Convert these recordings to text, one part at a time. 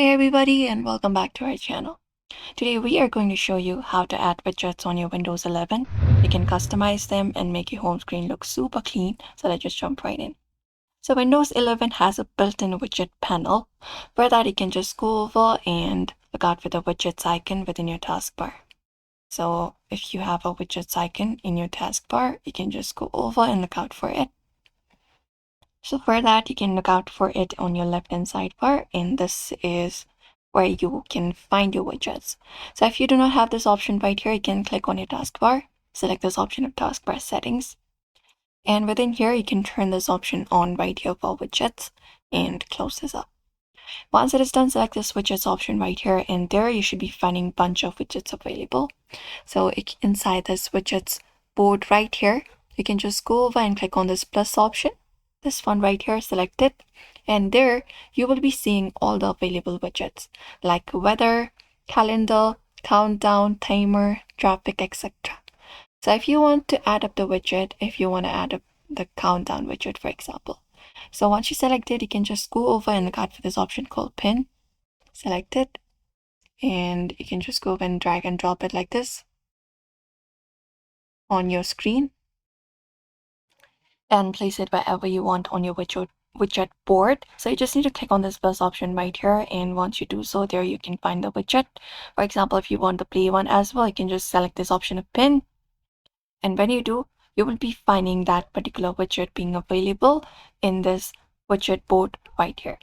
Hey everybody, and welcome back to our channel. Today we are going to show you how to add widgets on your Windows 11. You can customize them and make your home screen look super clean, so let's just jump right in. So Windows 11 has a built-in widget panel. For that, you can just go over and look out for the widgets icon within your taskbar. So if you have a widgets icon in your taskbar, you can just go over and look out for it. So for that, you can look out for it on your left-hand sidebar, and this is where you can find your widgets. So if you do not have this option right here, you can click on your taskbar, select this option of taskbar settings, and within here, you can turn this option on right here for widgets and close this up. Once it is done, select this widgets option right here, and there you should be finding a bunch of widgets available. So inside this widgets board right here, you can just go over and click on this plus option. This one right here, select it, and there you will be seeing all the available widgets like weather, calendar, countdown, timer, traffic, etc. So if you want to add up the widget, if you want to add up the countdown widget, for example. So once you select it, you can just go over and look out for this option called pin. Select it, and you can just go over and drag and drop it like this on your screen and place it wherever you want on your widget board. So you just need to click on this plus option right here, and once you do so, there you can find the widget. For example, if you want the play one as well, you can just select this option of pin, and when you do, you will be finding that particular widget being available in this widget board right here.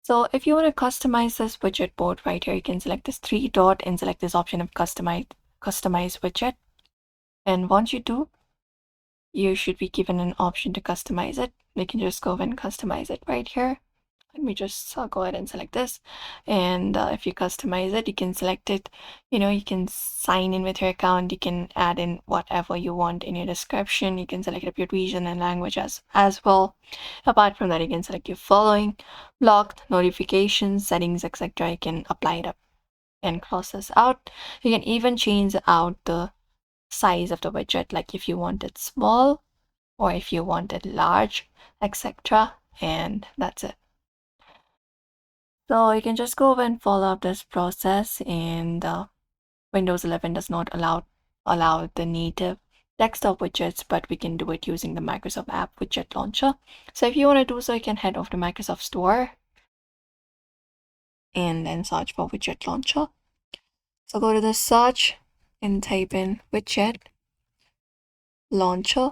So if you want to customize this widget board right here, you can select this three dot and select this option of customize widget, and once you do, you should be given an option to customize it. You can just go and customize it right here. Let me just go ahead and select this, and if you customize it, you can select it, you can sign in with your account, you can add in whatever you want in your description, you can select up your region and language as well. Apart from that, you can select your following, blocked, notifications, settings, etc. You can apply it up and cross this out. You can even change out the size of the widget, like if you want it small or if you want it large, etc. And that's it. So you can just go over and follow up this process, and Windows 11 does not allow the native desktop widgets, but we can do it using the Microsoft App Widget Launcher. So if you want to do so, you can head over to Microsoft Store and then search for Widget Launcher. So go to the search and type in Widget Launcher,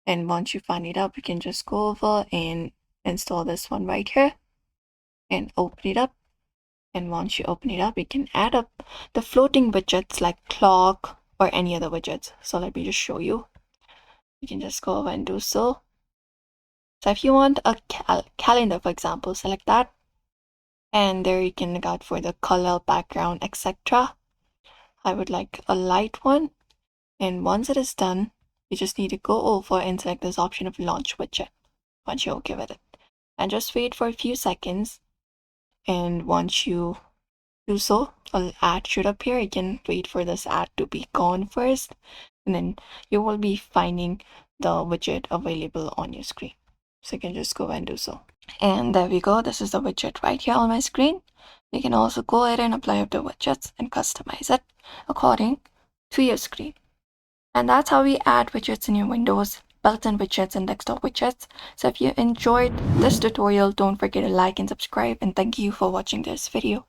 and once you find it up, you can just go over and install this one right here and open it up. And once you open it up, you can add up the floating widgets like clock or any other widgets. So let me just show you. You can just go over and do so. So if you want a calendar, for example, select that, and there you can look out for the color, background, etc. I would like a light one, and once it is done, you just need to go over and select this option of launch widget once you're okay with it, and just wait for a few seconds. And once you do so, an ad should appear. You can wait for this ad to be gone first, and then you will be finding the widget available on your screen. So you can just go and do so. And there we go. This is the widget right here on my screen. You can also go ahead and apply up the widgets and customize it according to your screen. And that's how we add widgets in your Windows, built-in widgets and desktop widgets. So if you enjoyed this tutorial, don't forget to like and subscribe, and thank you for watching this video.